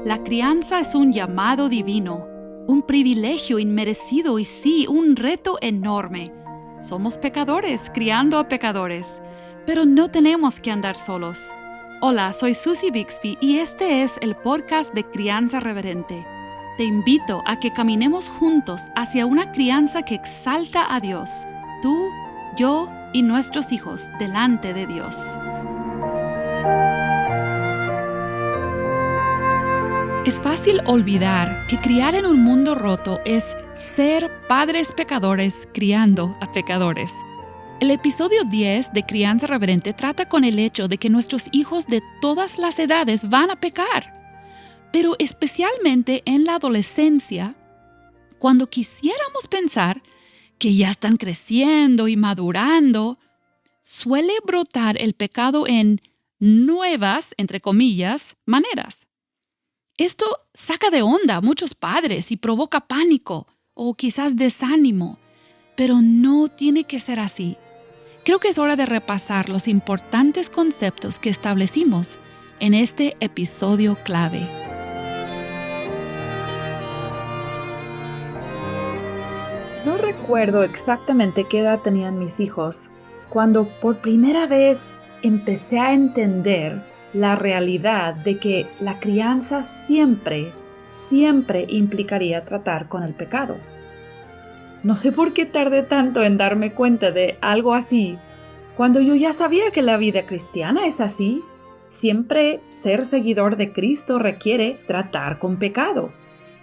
La crianza es un llamado divino, un privilegio inmerecido y sí, un reto enorme. Somos pecadores criando a pecadores, pero no tenemos que andar solos. Hola, soy Susie Bixby y este es el podcast de Crianza Reverente. Te invito a que caminemos juntos hacia una crianza que exalta a Dios, tú, yo y nuestros hijos delante de Dios. Es fácil olvidar que criar en un mundo roto es ser padres pecadores criando a pecadores. El episodio 10 de Crianza Reverente trata con el hecho de que nuestros hijos de todas las edades van a pecar, pero especialmente en la adolescencia, cuando quisiéramos pensar que ya están creciendo y madurando, suele brotar el pecado en nuevas, entre comillas, maneras. Esto saca de onda a muchos padres y provoca pánico o quizás desánimo, pero no tiene que ser así. Creo que es hora de repasar los importantes conceptos que establecimos en este episodio clave. No recuerdo exactamente qué edad tenían mis hijos cuando por primera vez empecé a entender la realidad de que la crianza siempre implicaría tratar con el pecado. No sé por qué tardé tanto en darme cuenta de algo así, cuando yo ya sabía que la vida cristiana es así. Siempre ser seguidor de Cristo requiere tratar con pecado.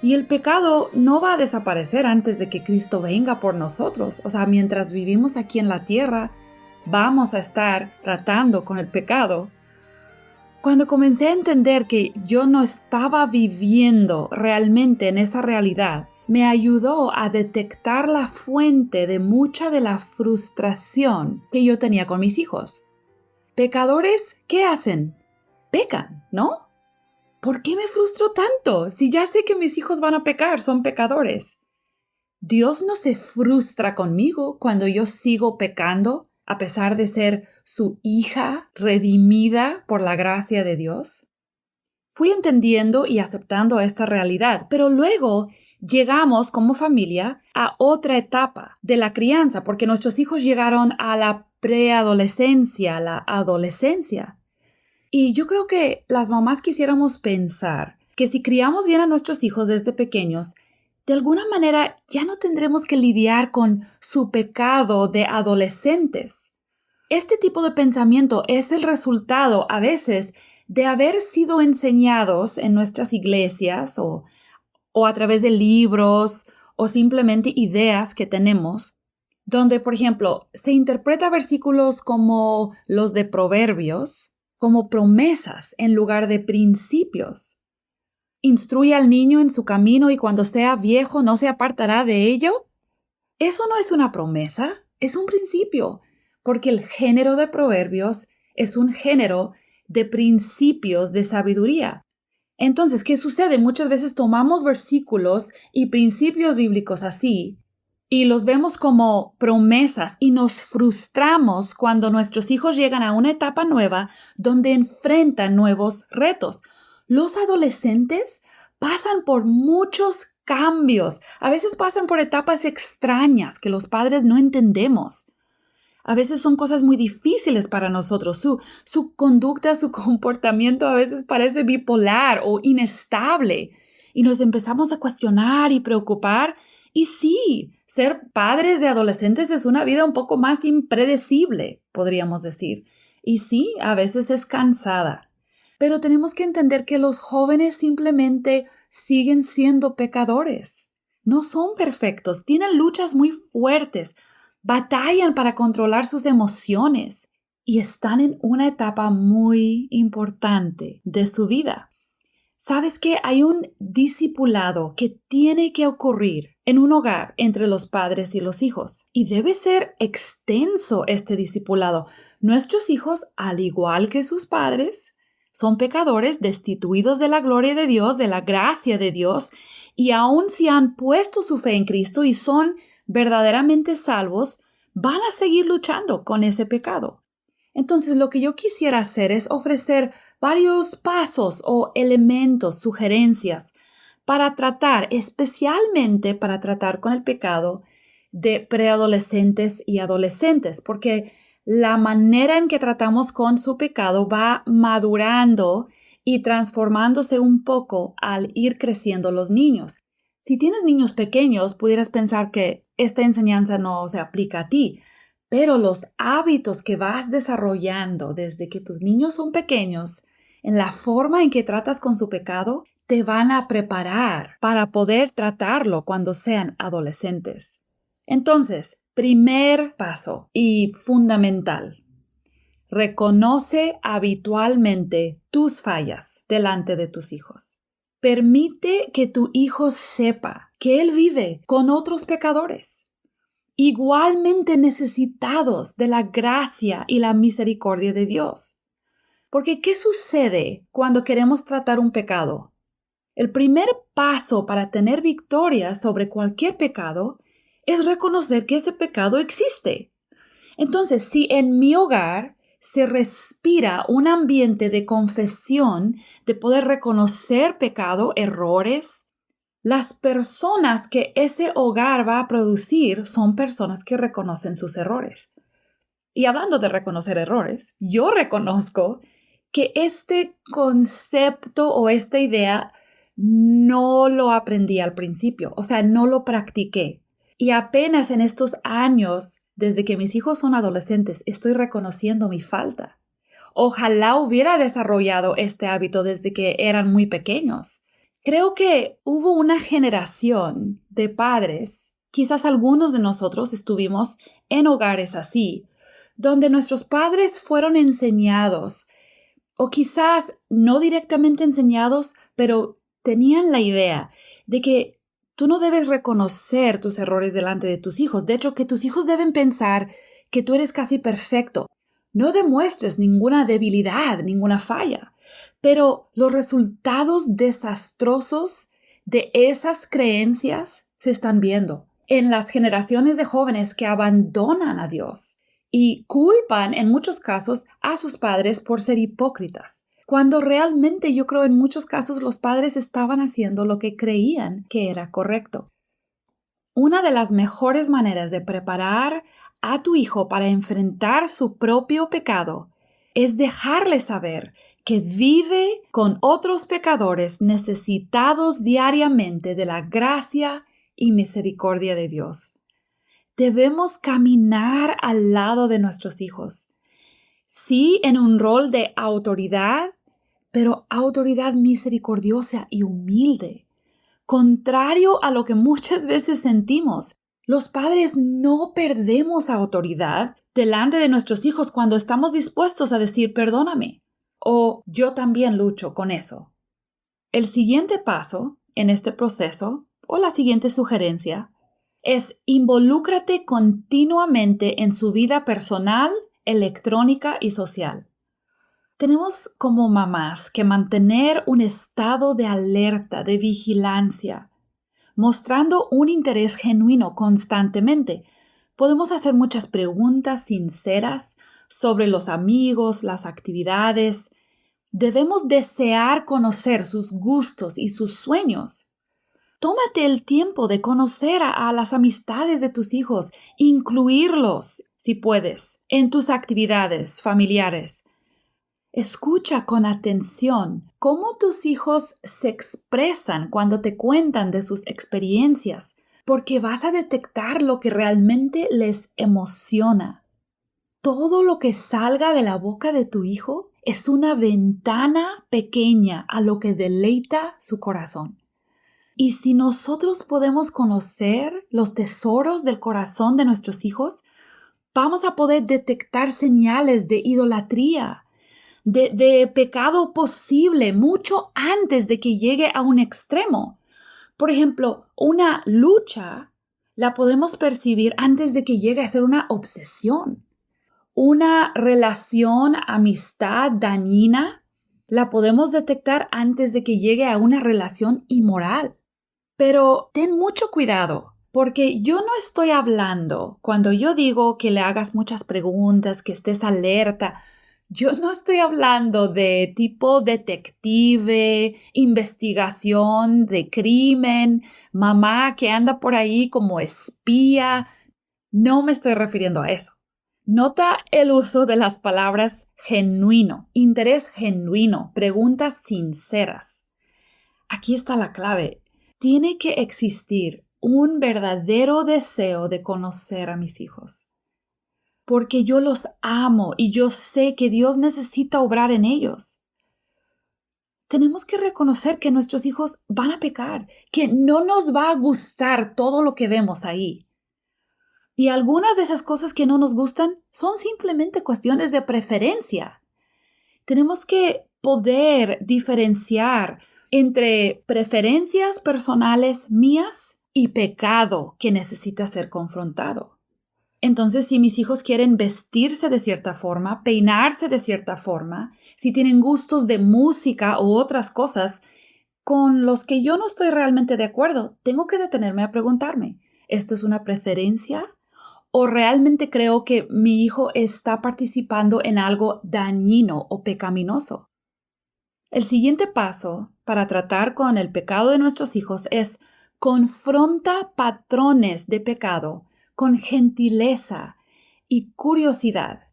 Y el pecado no va a desaparecer antes de que Cristo venga por nosotros. O sea, mientras vivimos aquí en la tierra, vamos a estar tratando con el pecado. Cuando comencé a entender que yo no estaba viviendo realmente en esa realidad, me ayudó a detectar la fuente de mucha de la frustración que yo tenía con mis hijos. Pecadores, ¿qué hacen? Pecan, ¿no? ¿Por qué me frustro tanto? Si ya sé que mis hijos van a pecar, son pecadores. Dios no se frustra conmigo cuando yo sigo pecando, a pesar de ser su hija redimida por la gracia de Dios. Fui entendiendo y aceptando esta realidad, pero luego llegamos como familia a otra etapa de la crianza, porque nuestros hijos llegaron a la preadolescencia, a la adolescencia. Y yo creo que las mamás quisiéramos pensar que si criamos bien a nuestros hijos desde pequeños, de alguna manera ya no tendremos que lidiar con su pecado de adolescentes. Este tipo de pensamiento es el resultado a veces de haber sido enseñados en nuestras iglesias o a través de libros o simplemente ideas que tenemos, donde, por ejemplo, se interpreta versículos como los de Proverbios como promesas en lugar de principios. Instruye al niño en su camino y cuando sea viejo no se apartará de ello. Eso no es una promesa, es un principio, porque el género de Proverbios es un género de principios de sabiduría. Entonces, ¿qué sucede? Muchas veces tomamos versículos y principios bíblicos así y los vemos como promesas y nos frustramos cuando nuestros hijos llegan a una etapa nueva donde enfrentan nuevos retos. Los adolescentes pasan por muchos cambios. A veces pasan por etapas extrañas que los padres no entendemos. A veces son cosas muy difíciles para nosotros. Su conducta, su comportamiento a veces parece bipolar o inestable. Y nos empezamos a cuestionar y preocupar. Y sí, ser padres de adolescentes es una vida un poco más impredecible, podríamos decir. Y sí, a veces es cansada. Pero tenemos que entender que los jóvenes simplemente siguen siendo pecadores. No son perfectos, tienen luchas muy fuertes, batallan para controlar sus emociones y están en una etapa muy importante de su vida. ¿Sabes qué? Hay un discipulado que tiene que ocurrir en un hogar entre los padres y los hijos. Y debe ser extenso este discipulado. Nuestros hijos, al igual que sus padres, son pecadores destituidos de la gloria de Dios, de la gracia de Dios, y aun si han puesto su fe en Cristo y son verdaderamente salvos, van a seguir luchando con ese pecado. Entonces, lo que yo quisiera hacer es ofrecer varios pasos o elementos, sugerencias para tratar, especialmente para tratar con el pecado de preadolescentes y adolescentes, porque la manera en que tratamos con su pecado va madurando y transformándose un poco al ir creciendo los niños. Si tienes niños pequeños, pudieras pensar que esta enseñanza no se aplica a ti, pero los hábitos que vas desarrollando desde que tus niños son pequeños, en la forma en que tratas con su pecado, te van a preparar para poder tratarlo cuando sean adolescentes. Entonces, primer paso y fundamental. Reconoce habitualmente tus fallas delante de tus hijos. Permite que tu hijo sepa que él vive con otros pecadores, igualmente necesitados de la gracia y la misericordia de Dios. Porque, ¿qué sucede cuando queremos tratar un pecado? El primer paso para tener victoria sobre cualquier pecado es reconocer que ese pecado existe. Entonces, si en mi hogar se respira un ambiente de confesión, de poder reconocer pecado, errores, las personas que ese hogar va a producir son personas que reconocen sus errores. Y hablando de reconocer errores, yo reconozco que este concepto o esta idea no lo aprendí al principio, o sea, no lo practiqué. Y apenas en estos años, desde que mis hijos son adolescentes, estoy reconociendo mi falta. Ojalá hubiera desarrollado este hábito desde que eran muy pequeños. Creo que hubo una generación de padres, quizás algunos de nosotros estuvimos en hogares así, donde nuestros padres fueron enseñados, o quizás no directamente enseñados, pero tenían la idea de que tú no debes reconocer tus errores delante de tus hijos. De hecho, que tus hijos deben pensar que tú eres casi perfecto. No demuestres ninguna debilidad, ninguna falla. Pero los resultados desastrosos de esas creencias se están viendo en las generaciones de jóvenes que abandonan a Dios y culpan en muchos casos a sus padres por ser hipócritas, cuando realmente yo creo en muchos casos los padres estaban haciendo lo que creían que era correcto. Una de las mejores maneras de preparar a tu hijo para enfrentar su propio pecado es dejarle saber que vive con otros pecadores necesitados diariamente de la gracia y misericordia de Dios. Debemos caminar al lado de nuestros hijos, sí en un rol de autoridad, pero autoridad misericordiosa y humilde. Contrario a lo que muchas veces sentimos, los padres no perdemos autoridad delante de nuestros hijos cuando estamos dispuestos a decir perdóname o yo también lucho con eso. El siguiente paso en este proceso o la siguiente sugerencia es involúcrate continuamente en su vida personal, electrónica y social. Tenemos como mamás que mantener un estado de alerta, de vigilancia, mostrando un interés genuino constantemente. Podemos hacer muchas preguntas sinceras sobre los amigos, las actividades. Debemos desear conocer sus gustos y sus sueños. Tómate el tiempo de conocer a las amistades de tus hijos, incluirlos, si puedes, en tus actividades familiares. Escucha con atención cómo tus hijos se expresan cuando te cuentan de sus experiencias, porque vas a detectar lo que realmente les emociona. Todo lo que salga de la boca de tu hijo es una ventana pequeña a lo que deleita su corazón. Y si nosotros podemos conocer los tesoros del corazón de nuestros hijos, vamos a poder detectar señales de idolatría, de pecado posible mucho antes de que llegue a un extremo. Por ejemplo, una lucha la podemos percibir antes de que llegue a ser una obsesión. Una relación, amistad dañina, la podemos detectar antes de que llegue a una relación inmoral. Pero ten mucho cuidado, Porque yo no estoy hablando, cuando yo digo que le hagas muchas preguntas, que estés alerta, yo no estoy hablando de tipo detective, investigación de crimen, mamá que anda por ahí como espía. No me estoy refiriendo a eso. Nota el uso de las palabras genuino, interés genuino, preguntas sinceras. Aquí está la clave. Tiene que existir un verdadero deseo de conocer a mis hijos, porque yo los amo y yo sé que Dios necesita obrar en ellos. Tenemos que reconocer que nuestros hijos van a pecar, que no nos va a gustar todo lo que vemos ahí. Y algunas de esas cosas que no nos gustan son simplemente cuestiones de preferencia. Tenemos que poder diferenciar entre preferencias personales mías y pecado que necesita ser confrontado. Entonces, si mis hijos quieren vestirse de cierta forma, peinarse de cierta forma, si tienen gustos de música u otras cosas con los que yo no estoy realmente de acuerdo, tengo que detenerme a preguntarme, ¿esto es una preferencia? ¿O realmente creo que mi hijo está participando en algo dañino o pecaminoso? El siguiente paso para tratar con el pecado de nuestros hijos es confronta patrones de pecado con gentileza y curiosidad.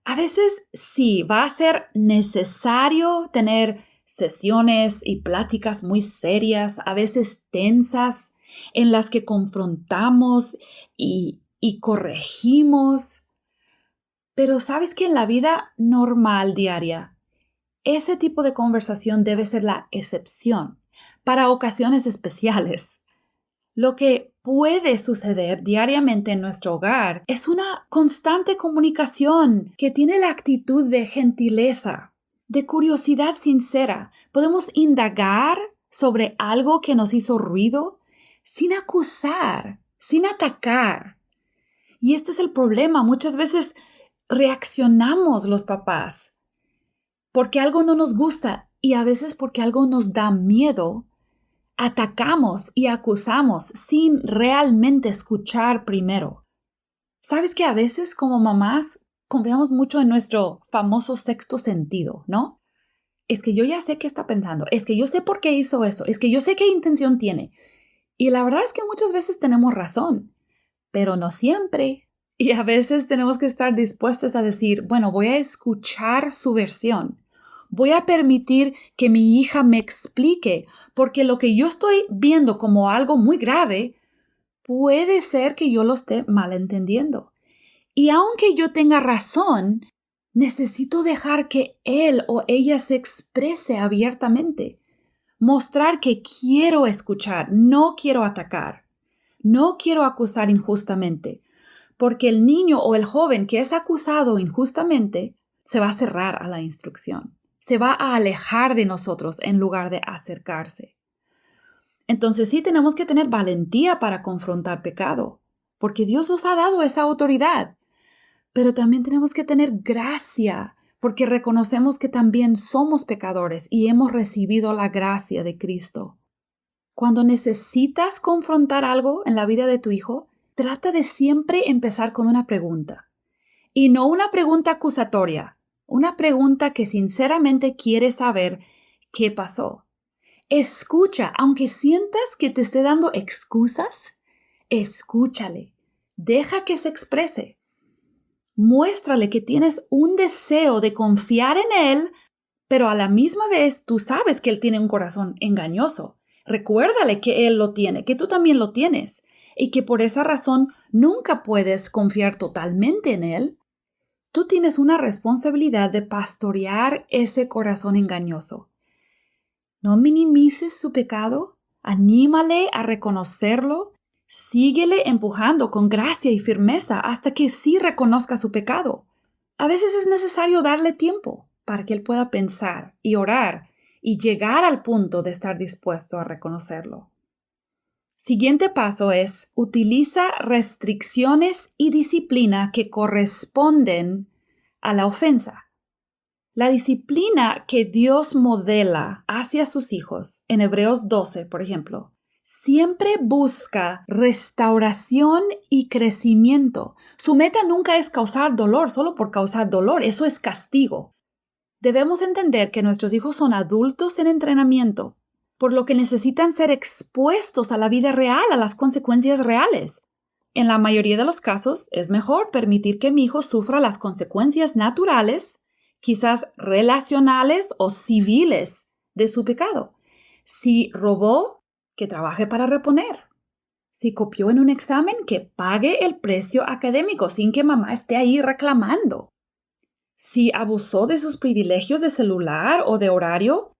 A veces sí, va a ser necesario tener sesiones y pláticas muy serias, a veces tensas, en las que confrontamos y corregimos. Pero sabes que en la vida normal diaria, ese tipo de conversación debe ser la excepción para ocasiones especiales. Lo que puede suceder diariamente en nuestro hogar es una constante comunicación que tiene la actitud de gentileza, de curiosidad sincera. Podemos indagar sobre algo que nos hizo ruido sin acusar, sin atacar. Y este es el problema. Muchas veces reaccionamos los papás porque algo no nos gusta y a veces porque algo nos da miedo. Atacamos y acusamos sin realmente escuchar primero. ¿Sabes que a veces como mamás confiamos mucho en nuestro famoso sexto sentido, ¿no? Es que yo ya sé qué está pensando, es que yo sé por qué hizo eso, es que yo sé qué intención tiene. Y la verdad es que muchas veces tenemos razón, pero no siempre. Y a veces tenemos que estar dispuestos a decir, bueno, voy a escuchar su versión. Voy a permitir que mi hija me explique, porque lo que yo estoy viendo como algo muy grave, puede ser que yo lo esté malentendiendo. Y aunque yo tenga razón, necesito dejar que él o ella se exprese abiertamente. Mostrar que quiero escuchar, no quiero atacar. No quiero acusar injustamente, porque el niño o el joven que es acusado injustamente se va a cerrar a la instrucción, se va a alejar de nosotros en lugar de acercarse. Entonces sí tenemos que tener valentía para confrontar pecado, porque Dios nos ha dado esa autoridad, pero también tenemos que tener gracia, porque reconocemos que también somos pecadores y hemos recibido la gracia de Cristo. Cuando necesitas confrontar algo en la vida de tu hijo, trata de siempre empezar con una pregunta. Y no una pregunta acusatoria, una pregunta que sinceramente quiere saber qué pasó. Escucha, aunque sientas que te esté dando excusas, escúchale. Deja que se exprese. Muéstrale que tienes un deseo de confiar en él, pero a la misma vez tú sabes que él tiene un corazón engañoso. Recuérdale que él lo tiene, que tú también lo tienes, y que por esa razón nunca puedes confiar totalmente en él. Tú tienes una responsabilidad de pastorear ese corazón engañoso. No minimices su pecado, anímale a reconocerlo, síguele empujando con gracia y firmeza hasta que sí reconozca su pecado. A veces es necesario darle tiempo para que él pueda pensar y orar y llegar al punto de estar dispuesto a reconocerlo. Siguiente paso es: utiliza restricciones y disciplina que corresponden a la ofensa. La disciplina que Dios modela hacia sus hijos, en Hebreos 12, por ejemplo, siempre busca restauración y crecimiento. Su meta nunca es causar dolor solo por causar dolor. Eso es castigo. Debemos entender que nuestros hijos son adultos en entrenamiento, por lo que necesitan ser expuestos a la vida real, a las consecuencias reales. En la mayoría de los casos, es mejor permitir que mi hijo sufra las consecuencias naturales, quizás relacionales o civiles, de su pecado. Si robó, que trabaje para reponer. Si copió en un examen, que pague el precio académico sin que mamá esté ahí reclamando. Si abusó de sus privilegios de celular o de horario,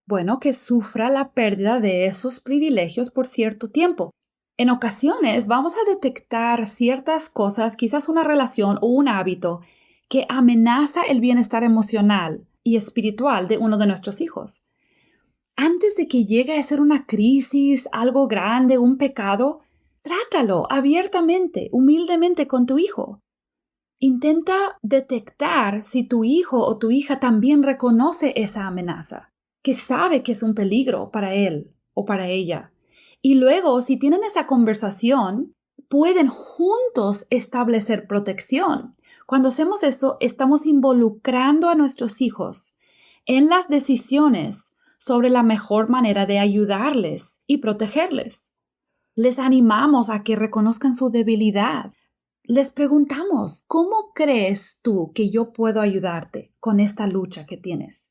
bueno, que sufra la pérdida de esos privilegios por cierto tiempo. En ocasiones vamos a detectar ciertas cosas, quizás una relación o un hábito, que amenaza el bienestar emocional y espiritual de uno de nuestros hijos. Antes de que llegue a ser una crisis, algo grande, un pecado, trátalo abiertamente, humildemente con tu hijo. Intenta detectar si tu hijo o tu hija también reconoce esa amenaza, que sabe que es un peligro para él o para ella. Y luego, si tienen esa conversación, pueden juntos establecer protección. Cuando hacemos eso, estamos involucrando a nuestros hijos en las decisiones sobre la mejor manera de ayudarles y protegerles. Les animamos a que reconozcan su debilidad. Les preguntamos, ¿cómo crees tú que yo puedo ayudarte con esta lucha que tienes?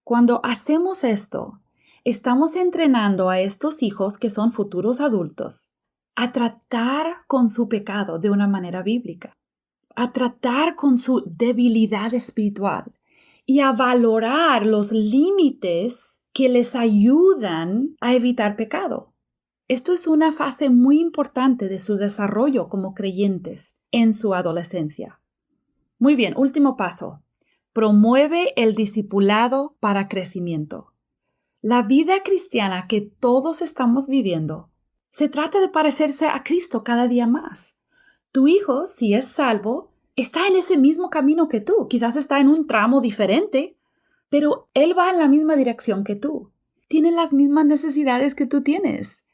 Cuando hacemos esto, estamos entrenando a estos hijos que son futuros adultos a tratar con su pecado de una manera bíblica, a tratar con su debilidad espiritual y a valorar los límites que les ayudan a evitar pecado. Esto es una fase muy importante de su desarrollo como creyentes en su adolescencia. Muy bien, último paso. Promueve el discipulado para crecimiento. La vida cristiana que todos estamos viviendo se trata de parecerse a Cristo cada día más. Tu hijo, si es salvo, está en ese mismo camino que tú. Quizás está en un tramo diferente, pero él va en la misma dirección que tú. Tiene las mismas necesidades que tú tienes.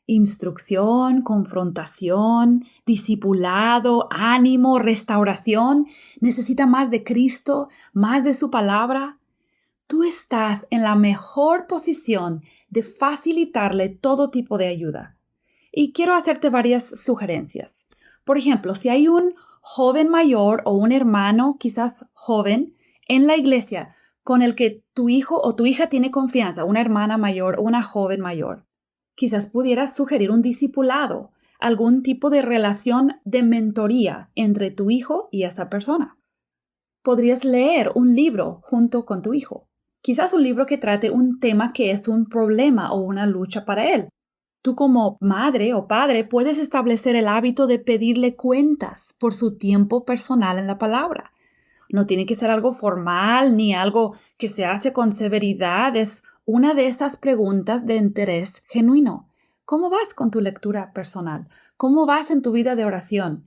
Instrucción, confrontación, discipulado, ánimo, restauración. Necesita más de Cristo, más de su palabra. Tú estás en la mejor posición de facilitarle todo tipo de ayuda. Y quiero hacerte varias sugerencias. Por ejemplo, si hay un joven mayor o un hermano, quizás joven, en la iglesia con el que tu hijo o tu hija tiene confianza, una hermana mayor o una joven mayor, quizás pudieras sugerir un discipulado, algún tipo de relación de mentoría entre tu hijo y esa persona. Podrías leer un libro junto con tu hijo. Quizás un libro que trate un tema que es un problema o una lucha para él. Tú como madre o padre puedes establecer el hábito de pedirle cuentas por su tiempo personal en la palabra. No tiene que ser algo formal ni algo que se hace con severidad. Es una de esas preguntas de interés genuino. ¿Cómo vas con tu lectura personal? ¿Cómo vas en tu vida de oración?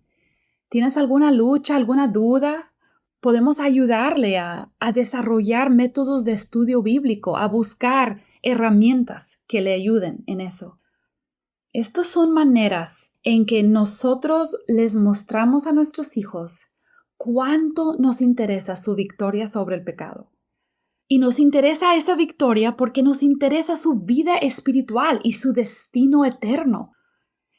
¿Tienes alguna lucha, alguna duda? Podemos ayudarle a desarrollar métodos de estudio bíblico, a buscar herramientas que le ayuden en eso. Estas son maneras en que nosotros les mostramos a nuestros hijos cuánto nos interesa su victoria sobre el pecado. Y nos interesa esa victoria porque nos interesa su vida espiritual y su destino eterno.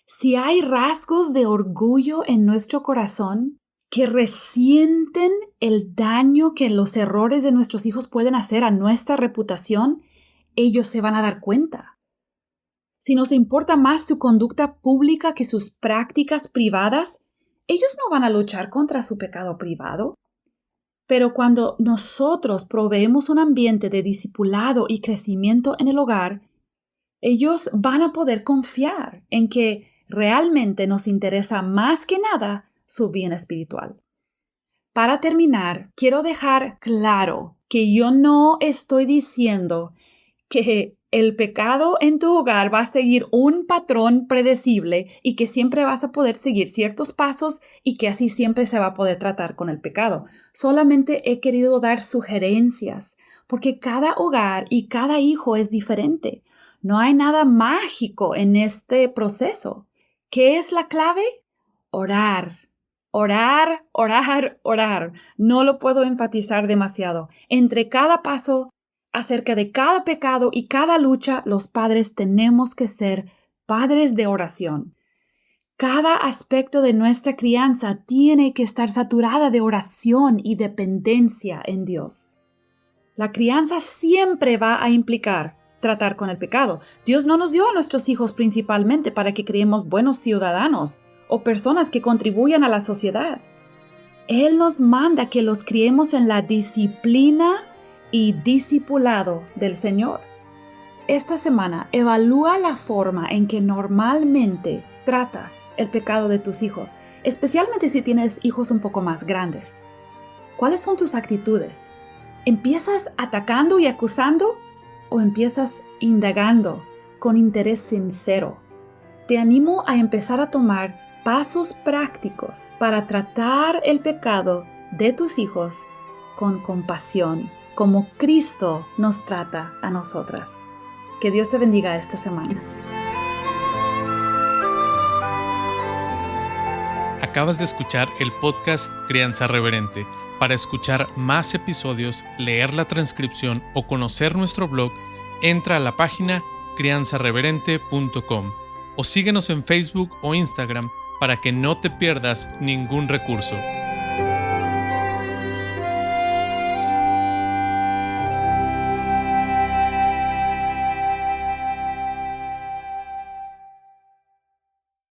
Si hay rasgos de orgullo en nuestro corazón que resienten el daño que los errores de nuestros hijos pueden hacer a nuestra reputación, ellos se van a dar cuenta. Si nos importa más su conducta pública que sus prácticas privadas, ellos no van a luchar contra su pecado privado. Pero cuando nosotros proveemos un ambiente de discipulado y crecimiento en el hogar, ellos van a poder confiar en que realmente nos interesa más que nada su bien espiritual. Para terminar, quiero dejar claro que yo no estoy diciendo que el pecado en tu hogar va a seguir un patrón predecible y que siempre vas a poder seguir ciertos pasos y que así siempre se va a poder tratar con el pecado. Solamente he querido dar sugerencias porque cada hogar y cada hijo es diferente. No hay nada mágico en este proceso. ¿Qué es la clave? Orar. Orar, orar, orar. No lo puedo enfatizar demasiado. Entre cada paso, acerca de cada pecado y cada lucha, los padres tenemos que ser padres de oración. Cada aspecto de nuestra crianza tiene que estar saturada de oración y dependencia en Dios. La crianza siempre va a implicar tratar con el pecado. Dios no nos dio a nuestros hijos principalmente para que criemos buenos ciudadanos o personas que contribuyan a la sociedad. Él nos manda que los criemos en la disciplina y discipulado del Señor. Esta semana, evalúa la forma en que normalmente tratas el pecado de tus hijos, especialmente si tienes hijos un poco más grandes. ¿Cuáles son tus actitudes? ¿Empiezas atacando y acusando o empiezas indagando con interés sincero? Te animo a empezar a tomar pasos prácticos para tratar el pecado de tus hijos con compasión, como Cristo nos trata a nosotras. Que Dios te bendiga esta semana. Acabas de escuchar el podcast Crianza Reverente. Para escuchar más episodios, leer la transcripción o conocer nuestro blog, entra a la página crianzareverente.com o síguenos en Facebook o Instagram para que no te pierdas ningún recurso.